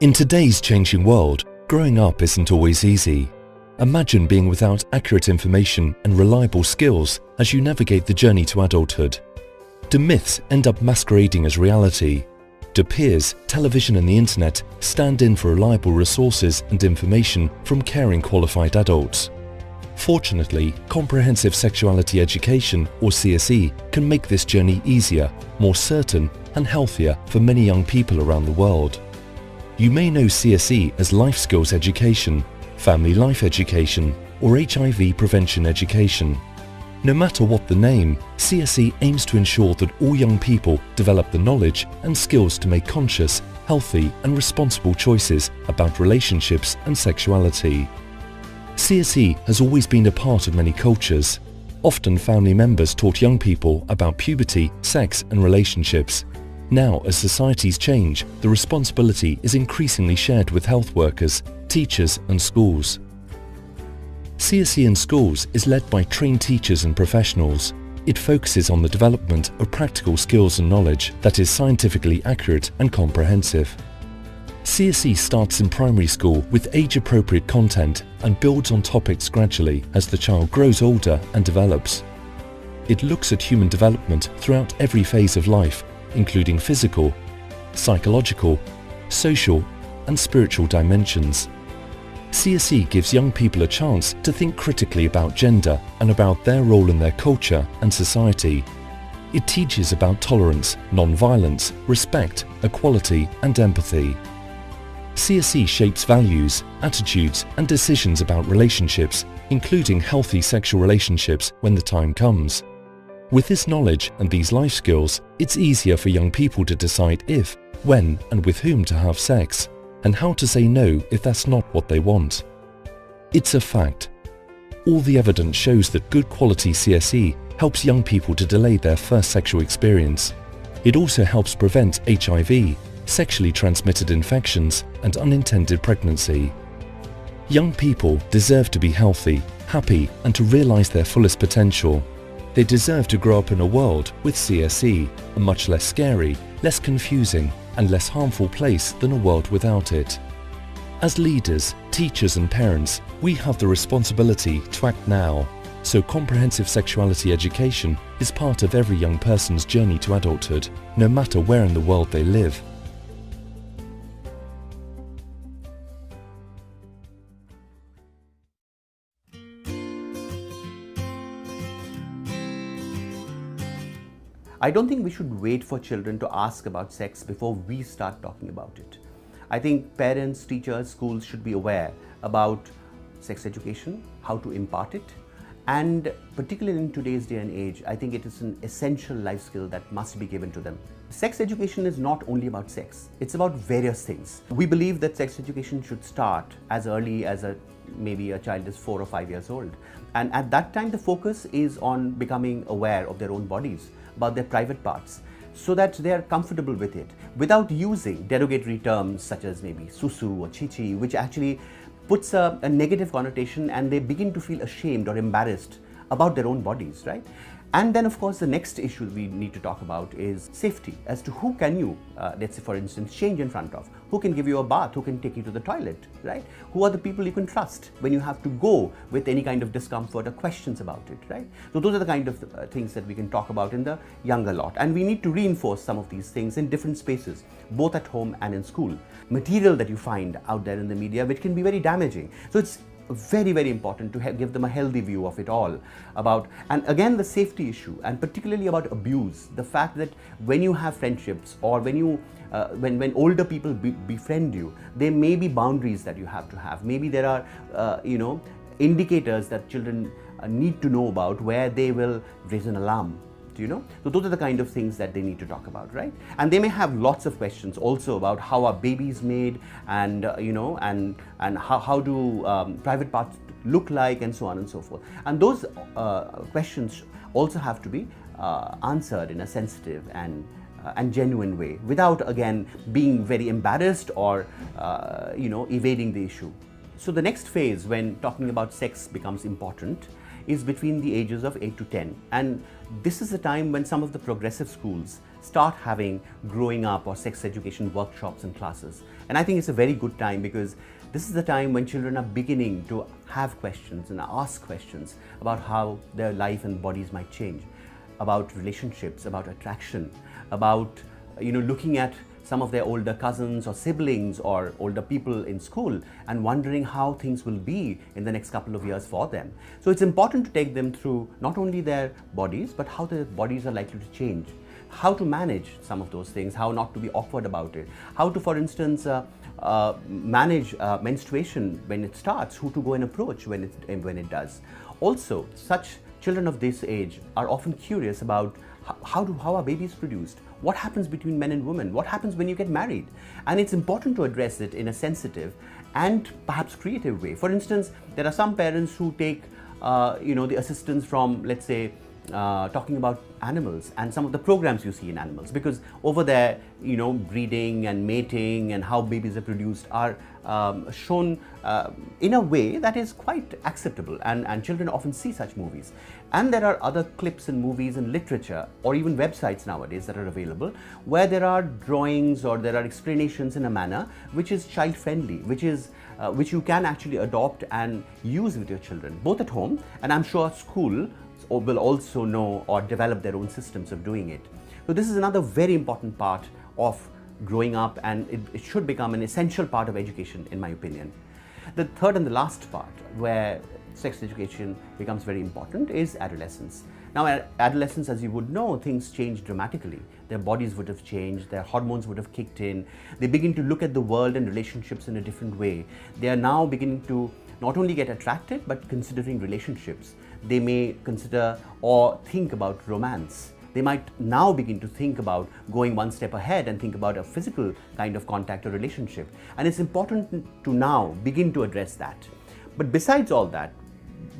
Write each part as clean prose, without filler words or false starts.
In today's changing world, growing up isn't always easy. Imagine being without accurate information and reliable skills as you navigate the journey to adulthood. Do myths end up masquerading as reality? Do peers, television and the internet stand in for reliable resources and information from caring qualified adults? Fortunately, comprehensive sexuality education, or CSE, can make this journey easier, more certain and healthier for many young people around the world. You may know CSE as life skills education, family life education, or HIV prevention education. No matter what the name, CSE aims to ensure that all young people develop the knowledge and skills to make conscious, healthy and responsible choices about relationships and sexuality. CSE has always been a part of many cultures. Often family members taught young people about puberty, sex and relationships. Now, as societies change, the responsibility is increasingly shared with health workers, teachers and schools. CSE in schools is led by trained teachers and professionals. It focuses on the development of practical skills and knowledge that is scientifically accurate and comprehensive. CSE starts in primary school with age-appropriate content and builds on topics gradually as the child grows older and develops. It looks at human development throughout every phase of life, including physical, psychological, social and spiritual dimensions. CSE gives young people a chance to think critically about gender and about their role in their culture and society. It teaches about tolerance, non-violence, respect, equality and empathy. CSE shapes values, attitudes and decisions about relationships, including healthy sexual relationships when the time comes. With this knowledge and these life skills, it's easier for young people to decide if, when and with whom to have sex, and how to say no if that's not what they want. It's a fact. All the evidence shows that good quality CSE helps young people to delay their first sexual experience. It also helps prevent HIV, sexually transmitted infections and unintended pregnancy. Young people deserve to be healthy, happy and to realize their fullest potential. They deserve to grow up in a world with CSE, a much less scary, less confusing and less harmful place than a world without it. As leaders, teachers and parents, we have the responsibility to act now. So comprehensive sexuality education is part of every young person's journey to adulthood, no matter where in the world they live. I don't think we should wait for children to ask about sex before we start talking about it. I think parents, teachers, schools should be aware about sex education, how to impart it, and particularly in today's day and age, I think it is an essential life skill that must be given to them. Sex education is not only about sex, it's about various things. We believe that sex education should start as early as maybe a child is 4 or 5 years old. And at that time, the focus is on becoming aware of their own bodies, about their private parts, so that they are comfortable with it without using derogatory terms such as maybe susu or chichi, which actually puts a negative connotation and they begin to feel ashamed or embarrassed about their own bodies, right? And then of course the next issue we need to talk about is safety, as to who can you, let's say for instance, change in front of, who can give you a bath, who can take you to the toilet, right? Who are the people you can trust when you have to go with any kind of discomfort or questions about it, right? So those are the kind of things that we can talk about in the younger lot, and we need to reinforce some of these things in different spaces, both at home and in school. Material that you find out there in the media which can be very damaging. So it's very, very important to give them a healthy view of it all about, and again the safety issue, and particularly about abuse, the fact that when you have friendships or when you when older people befriend you, there may be boundaries that you have to have. Maybe there are indicators that children need to know about where they will raise an alarm. So those are the kind of things that they need to talk about, right? And they may have lots of questions also about how are babies made, and and how do private parts look like, and so on and so forth. And those questions also have to be answered in a sensitive and genuine way, without again being very embarrassed or evading the issue. So the next phase when talking about sex becomes important is between the ages of 8 to 10. And this is the time when some of the progressive schools start having growing up or sex education workshops and classes. And I think it's a very good time because this is the time when children are beginning to have questions and ask questions about how their life and bodies might change, about relationships, about attraction, about looking at some of their older cousins or siblings or older people in school and wondering how things will be in the next couple of years for them. So it's important to take them through not only their bodies, but how their bodies are likely to change, how to manage some of those things, how not to be awkward about it, how to, for instance, manage menstruation when it starts, who to go and approach when it does. Also, such children of this age are often curious about how are babies produced, what happens between men and women, what happens when you get married. And it's important to address it in a sensitive and perhaps creative way. For instance, there are some parents who take the assistance from, let's say, talking about animals and some of the programs you see in animals, because over there, breeding and mating and how babies are produced are shown in a way that is quite acceptable, and children often see such movies. And there are other clips and movies and literature or even websites nowadays that are available where there are drawings or there are explanations in a manner which is child friendly, which you can actually adopt and use with your children, both at home, and I'm sure school will also know or develop their own systems of doing it. So this is another very important part of growing up, and it should become an essential part of education, in my opinion. The third and the last part where sex education becomes very important is adolescence. Now, at adolescence, as you would know, things change dramatically. Their bodies would have changed, their hormones would have kicked in. They begin to look at the world and relationships in a different way. They are now beginning to not only get attracted, but considering relationships. They may consider or think about romance. They might now begin to think about going one step ahead and think about a physical kind of contact or relationship. And it's important to now begin to address that. But besides all that,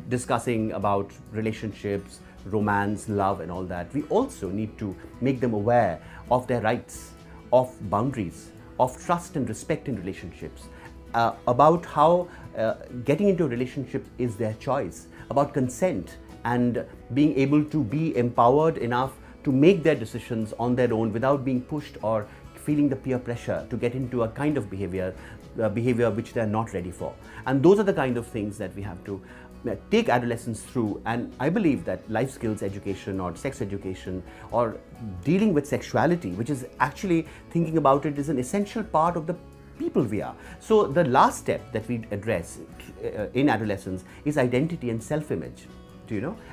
discussing about relationships, romance, love and all that, we also need to make them aware of their rights, of boundaries, of trust and respect in relationships, about how getting into a relationship is their choice, about consent and being able to be empowered enough to make their decisions on their own without being pushed or feeling the peer pressure to get into a kind of behavior which they're not ready for. And those are the kind of things that we have to take adolescents through. And I believe that life skills education or sex education or dealing with sexuality, which is actually thinking about it, is an essential part of the people we are. So the last step that we address in adolescence is identity and self-image,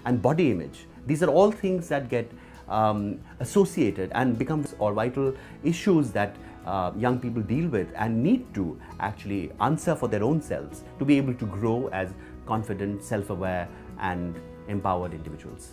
and body image. These are all things that get associated and become vital issues that young people deal with and need to actually answer for their own selves to be able to grow as confident, self-aware and empowered individuals.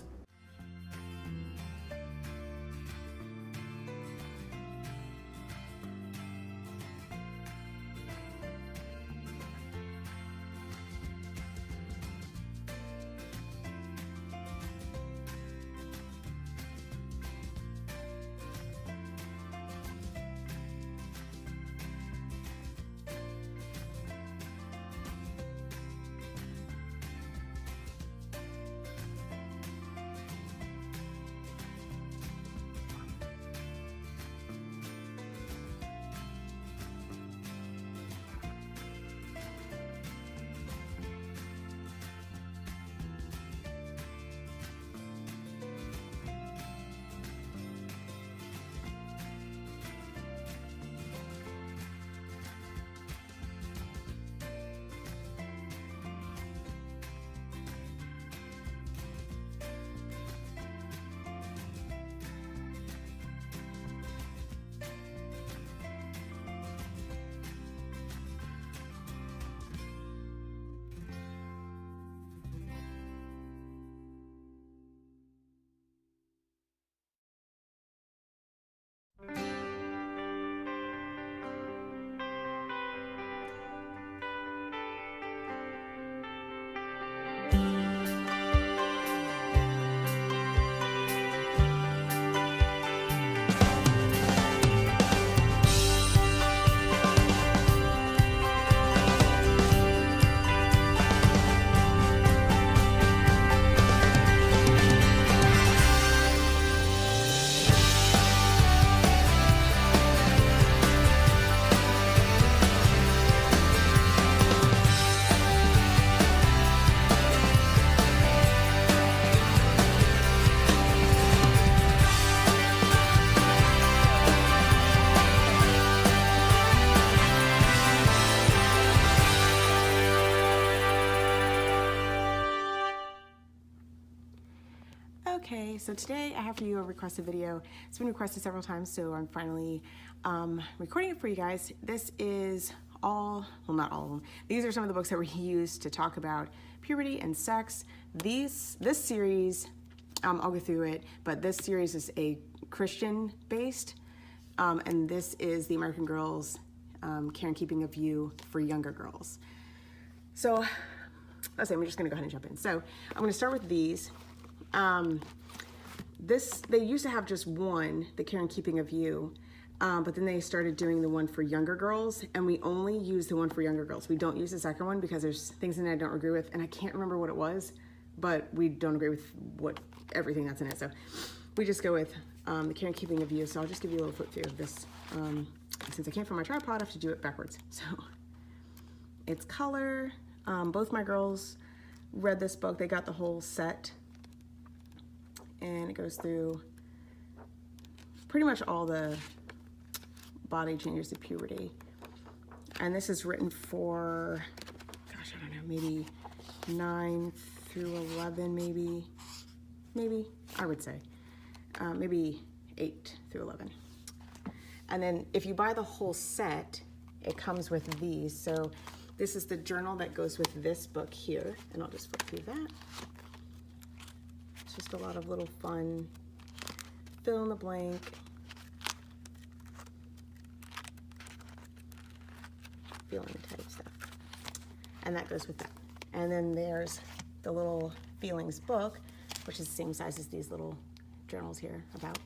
Okay, so today I have for you a requested video. It's been requested several times, so I'm finally recording it for you guys. This is all, well, not all of them. These are some of the books that were used to talk about puberty and sex. This series, I'll go through it, but this series is a Christian-based, and this is the American Girl's Care and Keeping of You for younger girls. So, let's say I'm just gonna go ahead and jump in. So, I'm gonna start with these. They used to have just one, the Care and Keeping of You, but then they started doing the one for younger girls, and we only use the one for younger girls. We don't use the second one because there's things in it I don't agree with, and I can't remember what it was, but we don't agree with everything that's in it. So we just go with the Care and Keeping of You. So I'll just give you a little flip through of this. Since I can't find my tripod, I have to do it backwards. So it's color. Both my girls read this book. They got the whole set. And it goes through pretty much all the body changes to puberty. And this is written for, gosh, I don't know, maybe 9 through 11, maybe, I would say. Maybe 8 through 11. And then if you buy the whole set, it comes with these. So this is the journal that goes with this book here. And I'll just flip through that. Just a lot of little fun fill in the blank. Feeling type stuff. And that goes with that. And then there's the little feelings book, which is the same size as these little journals here about.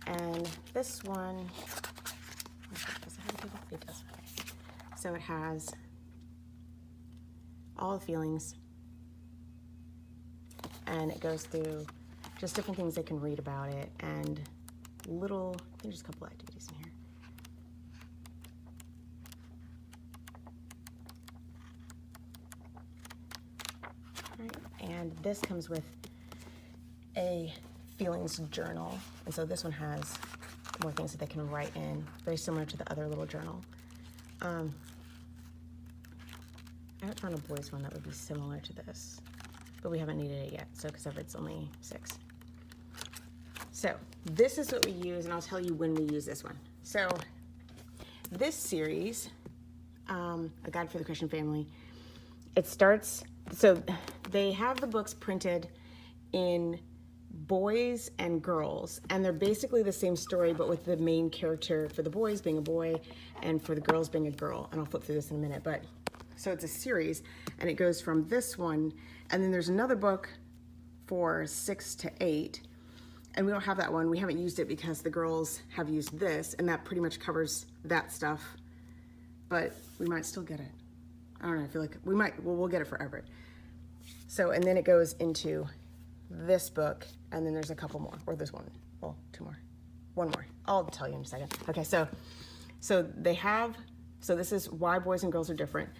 And this one, it does. So it has all the feelings. And it goes through just different things they can read about it and little, I think there's a couple activities in here. All right, and this comes with a feelings journal. And so this one has more things that they can write in, very similar to the other little journal. I haven't found a boys one that would be similar to this, but we haven't needed it yet, so because it's only 6. So this is what we use, and I'll tell you when we use this one. So this series, A Guide for the Christian Family, it starts, so they have the books printed in boys and girls, and they're basically the same story, but with the main character for the boys being a boy and for the girls being a girl. And I'll flip through this in a minute, but so it's a series, and it goes from this one, and then there's another book for 6 to 8, and we don't have that one. We haven't used it because the girls have used this, and that pretty much covers that stuff, but we might still get it. I don't know, I feel like we might, well, we'll get it for Everett. So, and then it goes into this book, and then there's a couple more, or there's one, well, 2 more, 1 more. I'll tell you in a second. Okay, so they have, so this is why boys and girls are different.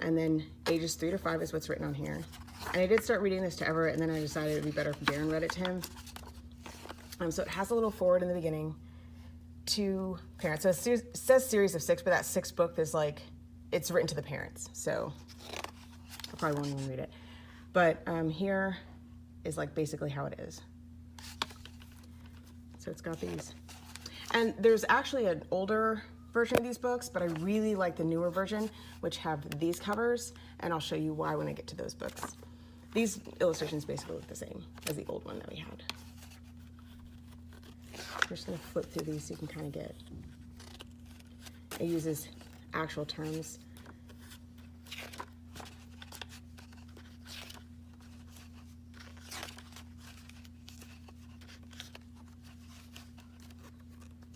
And then ages 3 to 5 is what's written on here. And I did start reading this to Everett, and then I decided it'd be better if Darren read it to him. So it has a little forward in the beginning to parents. So it says series of 6, but that 6th book is like, it's written to the parents. So I probably won't even read it. But here is like basically how it is. So it's got these. And there's actually an older version of these books, but I really like the newer version, which have these covers, and I'll show you why when I get to those books. These illustrations basically look the same as the old one that we had. I'm just gonna flip through these so you can kind of get, it uses actual terms.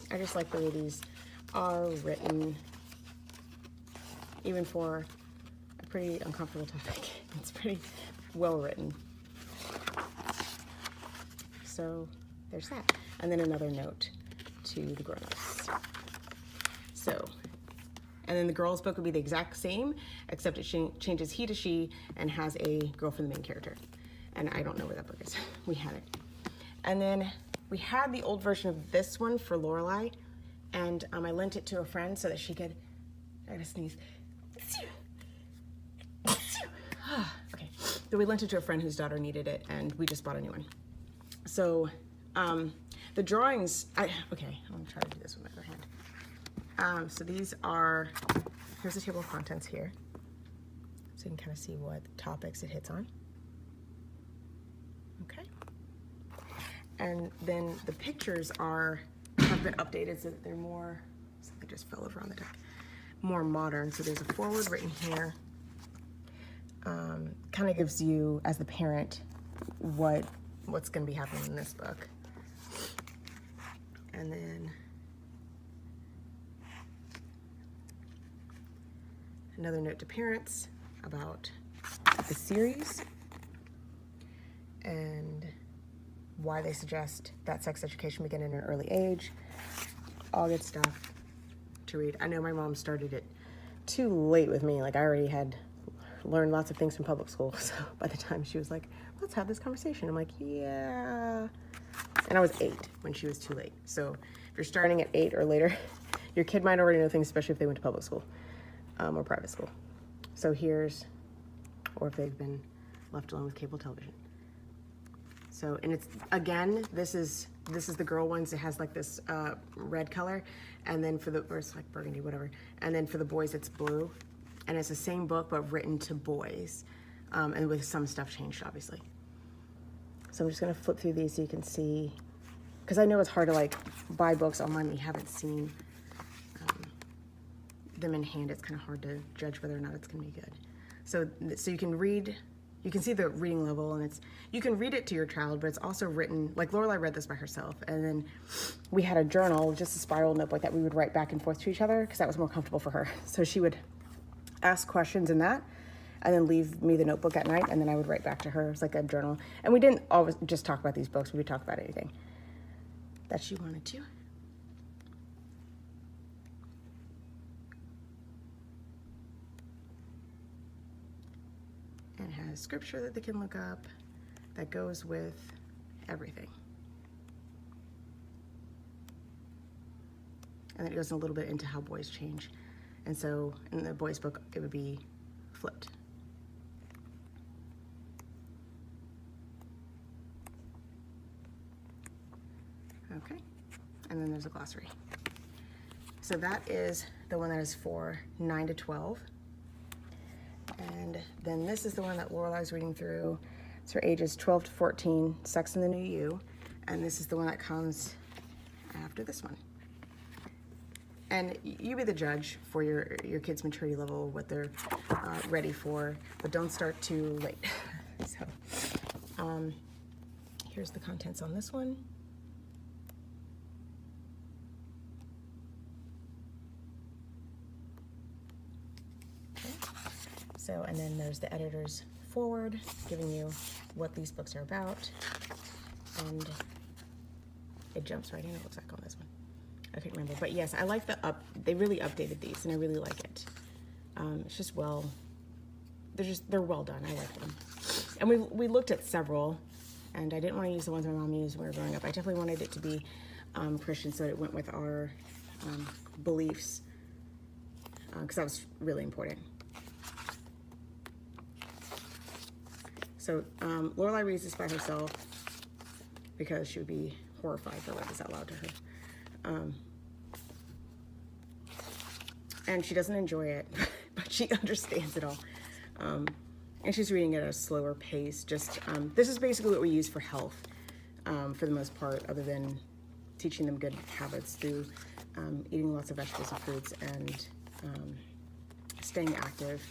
I just like the way these are written, even for a pretty uncomfortable topic. It's pretty well written. So there's that. And then another note to the grown-ups. So, and then the girls' book would be the exact same, except it changes he to she and has a girl for the main character. And I don't know where that book is. We had it. And then we had the old version of this one for Lorelai, and I lent it to a friend so that she could, I gotta sneeze. Okay, so we lent it to a friend whose daughter needed it, and we just bought a new one. So the drawings, okay, I'm gonna try to do this with my other hand. So these are, here's the table of contents here. So you can kind of see what topics it hits on. Okay. And then the pictures have been updated so that they're more, something just fell over on the deck, more modern. So there's a foreword written here. Kind of gives you, as the parent, what's going to be happening in this book. And then another note to parents about the series and why they suggest that sex education begin at an early age. All good stuff to read. I know my mom started it too late with me. Like, I already had learned lots of things from public school. So by the time she was like, let's have this conversation, I'm like, yeah. And I was 8 when she was too late. So if you're starting at 8 or later, your kid might already know things, especially if they went to public school or private school. So or if they've been left alone with cable television. So, and it's, again, this is the girl ones. It has like this red color, and then or it's like burgundy, whatever. And then for the boys, it's blue. And it's the same book, but written to boys, and with some stuff changed, obviously. So I'm just gonna flip through these so you can see, because I know it's hard to like buy books online when you haven't seen them in hand. It's kind of hard to judge whether or not it's gonna be good. So you can read, you can see the reading level, and you can read it to your child, but it's also written, like Lorelai read this by herself, and then we had a journal, just a spiral notebook that we would write back and forth to each other, because that was more comfortable for her. So she would ask questions in that, and then leave me the notebook at night, and then I would write back to her. It was like a journal. And we didn't always just talk about these books, we would talk about anything that she wanted to. And it has scripture that they can look up that goes with everything. And then it goes a little bit into how boys change. And so in the boys' book, it would be flipped. Okay, and then there's a glossary. So that is the one that is for 9 to 12. And then this is the one that Lorelai's reading through. It's for ages 12 to 14, Sex and the New You. And this is the one that comes after this one. And you be the judge for your kid's maturity level, what they're ready for, but don't start too late. So here's the contents on this one. Okay. So, and then there's the editor's foreword, giving you what these books are about. And it jumps right in, it looks like, on this one. I can't remember, but yes, I like they really updated these, and I really like it. It's just they're well done. I like them. And we looked at several, and I didn't want to use the ones my mom used when we were growing up. I definitely wanted it to be Christian, so it went with our beliefs, because that was really important. So Lorelai reads this by herself because she would be horrified if I read this out loud to her. And she doesn't enjoy it, but she understands it all. And she's reading at a slower pace. Just this is basically what we use for health, for the most part, other than teaching them good habits through eating lots of vegetables and fruits and staying active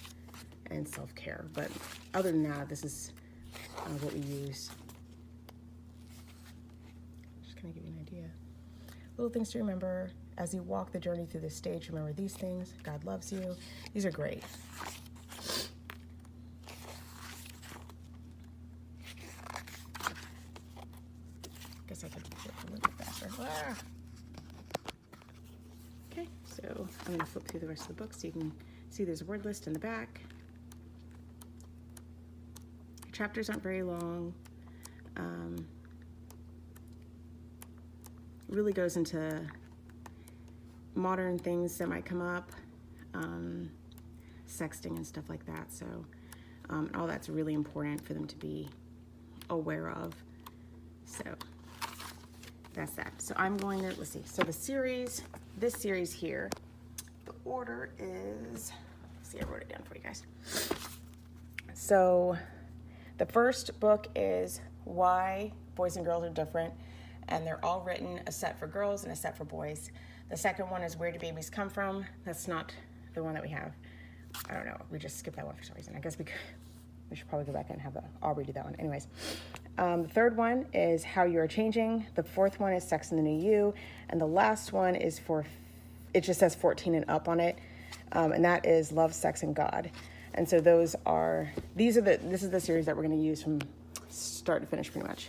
and self-care. But other than that, this is what we use. Just kind of give you an idea. Little things to remember as you walk the journey through this stage. Remember these things. God loves you. These are great. Guess I could flip a little bit faster. Ah! Okay, so I'm going to flip through the rest of the book so you can see there's a word list in the back. Chapters aren't very long. Really goes into modern things that might come up, sexting and stuff like that. So all that's really important for them to be aware of. So that's that. So I'm going to, let's see. So the series, this series here, the order is, let's see, I wrote it down for you guys. So the first book is Why Boys and Girls Are Different, and they're all written, a set for girls and a set for boys. The second one is Where Do Babies Come From? That's not the one that we have. I don't know, we just skipped that one for some reason. I guess we should probably go back and have Aubrey do that one. Anyways, the third one is How You Are Changing. The fourth one is Sex and the New You. And the last one is it just says 14 and up on it. And that is Love, Sex, and God. And so this is the series that we're going to use from start to finish pretty much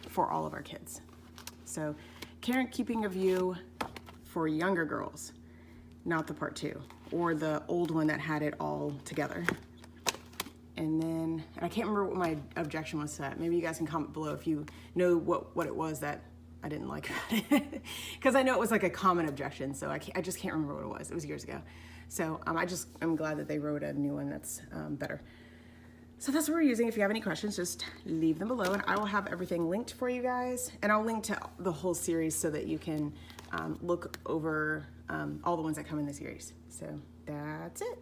for all of our kids. So Keeping of You for younger girls, not the part 2, or the old one that had it all together. And then, I can't remember what my objection was to that. Maybe you guys can comment below if you know what it was that I didn't like about it. Because I know it was like a common objection, so I just can't remember what it was. It was years ago. So I'm glad that they wrote a new one that's better. So that's what we're using. If you have any questions, just leave them below, and I will have everything linked for you guys. And I'll link to the whole series so that you can look over all the ones that come in the series. So that's it.